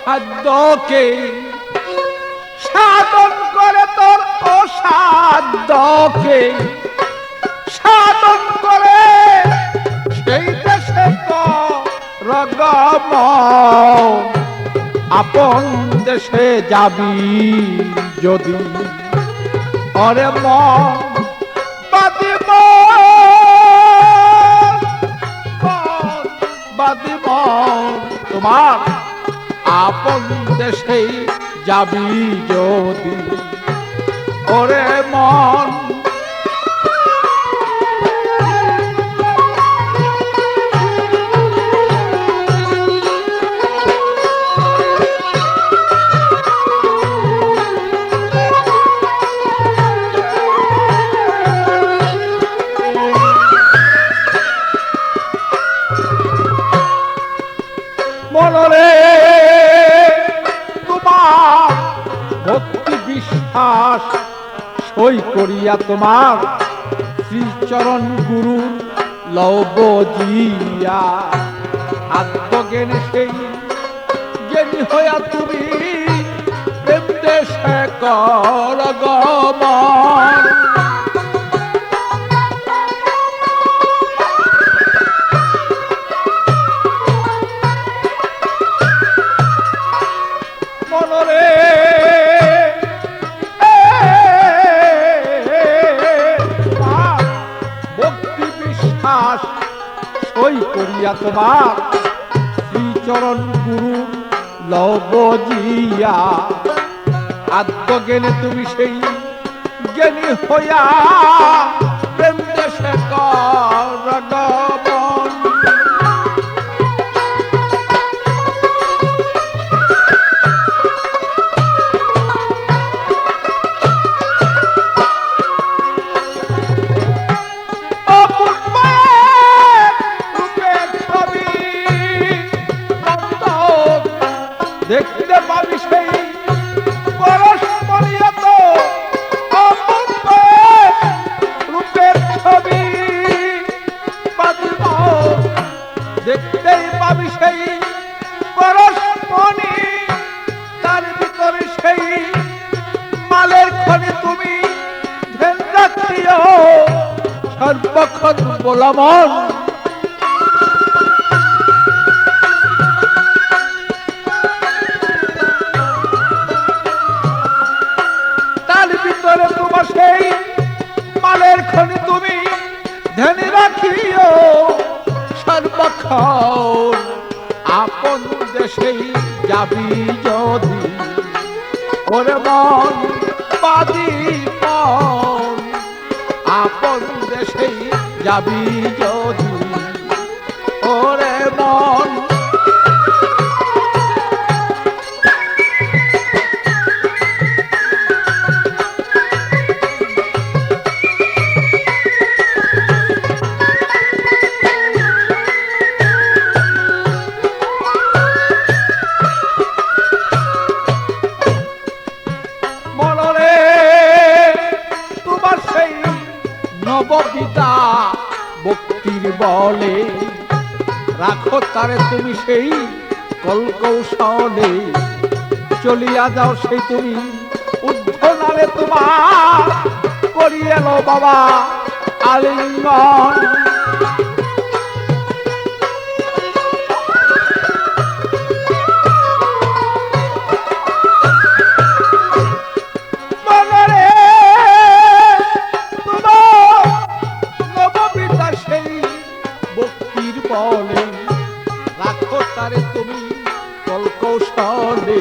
অসাধ্যকে সাধন করে, তোর অসাধ্যকে সাধন করে সেই দেশে রগমন। আপন দেশে যাবি যদি অরে মন বাদি মন তোমার আপন দেশে যাবি যদি ওরে মন। মনরে তোমার ভক্তি বিশ্বাস সই করিয়া তোমার শ্রীচরণ গুরু লব জিয়া। আত্মজ্ঞানে সেই জ্ঞানী হইয়া তুমি প্রেম দেশে কর গমন। সই করিয়া তোমার শ্রীচরণ গুরু লব জিয়া। আত্মজ্ঞানে তুমি সেই জ্ঞানী হইয়া প্রেম দেশে কর গমন। দেখতে পাবি সেই পরস্পরিয়ত রূপের ছবি। দেখতেই পাবি সেই পরস্পরি, তার ভিতরে সেই মালের খনি তুমি ধ্যান রাখিও সর্বক্ষণ বলমন। তোমার সেই মালের খনি তুমি ধ্যান রাখিও সর্বক্ষণ। আপন দেশে যাবি যদি ওরে মন বাদি মন। আপন দেশে যাবি যদি ওরে মন। নববিদা ভক্তির বলে রাখো তারে তুমি সেই কলকৌশলে। চলিয়া যাও সেই তুমি উদ্ধনালে তোমার করিয়ে লো বাবা আলিঙ্গন। রাখো তারে তুমি কলকৌশলে।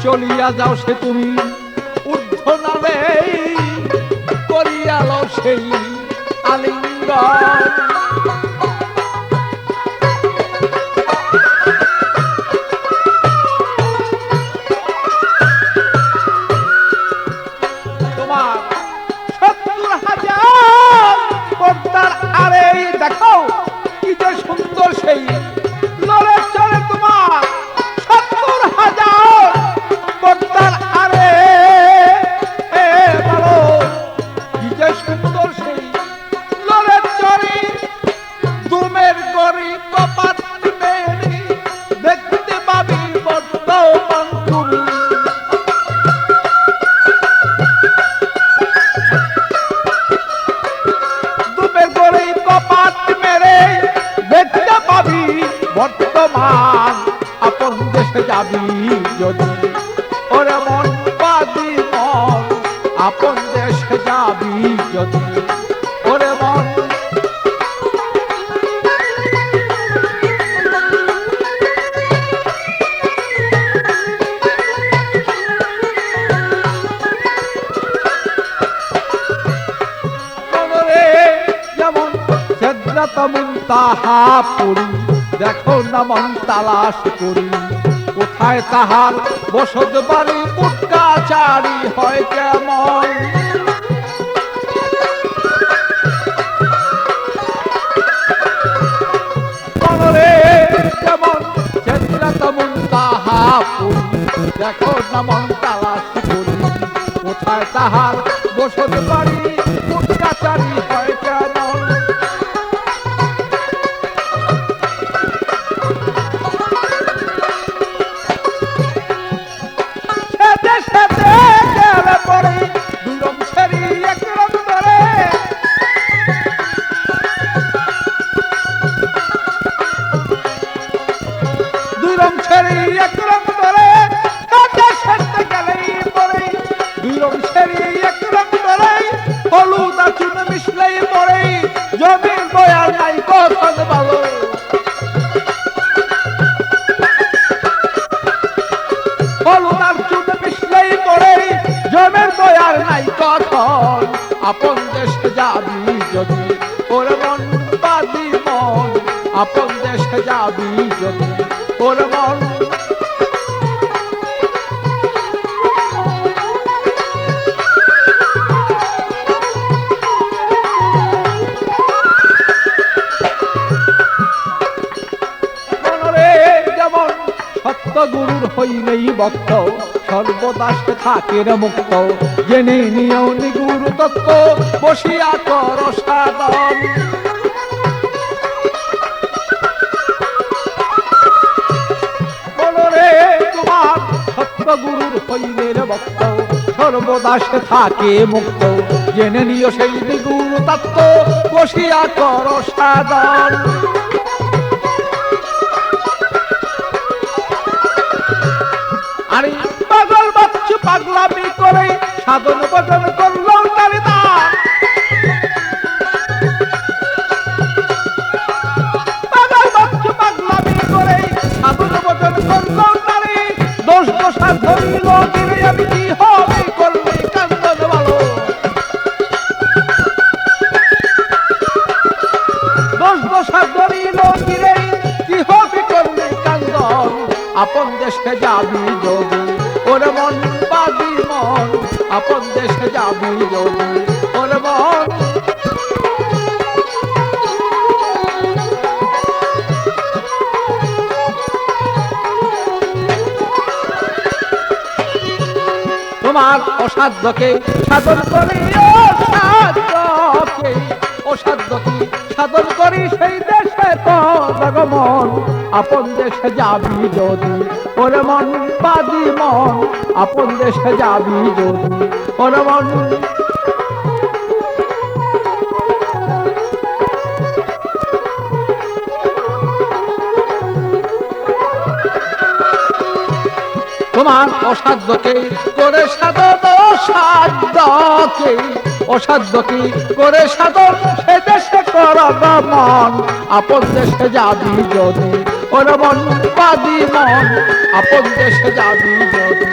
চলিয়া যাও সে তুমি ঊর্ধ্বনালে করিয়া লও সেই আলিঙ্গন। তোমার ৭০,০০০ পর্দার আরে দেখো কি যে সুন্দর সেই লড়ে চলে তোমার ৭০,০০০ পর্দার আরে। বলো কি যে সুন্দর সেই লড়ে চলে যদি, ওরে মন বাদি মন আপন দেশে যাবি যদি, ওরে মন তাহা পড়ি দেখো না মন তালাশ করি, কোথায় তাহার বসত বাড়ি উটকাচারি হয় কেমন। মনরে যেমন চেতনা মন তাহা পড়ি দেখো না মন তালাশ করি, কোথায় তাহার বসত বাড়ি উটকাচারি হয় কেমন। আপন দেশে যাবি যদি, ওরে মন বাদি মন আপন দেশে যাবি যদি, ওরে মন মনরে যেমন সত্য গুরুর হইলেই ভক্ত সর্বদা সে থাকে মুক্ত, জেনে নিয়েও নিগুর তত্ত্ব বসিয়া কর সাধন। বলরে তোমার সত্য গুরুর হইলে ভক্ত সর্বদা সে থাকে মুক্ত, জেনে নিও সেই নিগুর তত্ত্ব বসিয়া কর সাধন। আরে পাগল বাচ্চু পাগলামি করে সাধন ভজন করল নারী দান, পাগল বাচ্চু পাগলামি করে সাধন ভজন করল নারী, দোষ দোষা ধরিল দিলে আমি কি হবে করলে কান্দন ভালো, দোষ দোষা ধরিল দিলে কি হবে করলে কান্দন। আপন দেশে যাবি যদি, ওরে মন বাদি মন আপন দেশে যাবি যদি, ওরে মন তোমার অসাধ্যকে সাধন করি, অসাধ্যকে অসাধ্যকে সাধন করি সেই দেশে তো ভগবান। আপন দেশে যাবি যদি, ওরে মন বাদি মন আপন দেশে যাবি যদি, ওরে মন তোমার অসাধ্যকে করে সাধন, অসাধ্যকে অসাধ্যকে করে সাধন সে দেশে কর গমন। আপন দেশে যাবি যদি, ওরে মন বাদি মন আপন দেশে যাবি যদি,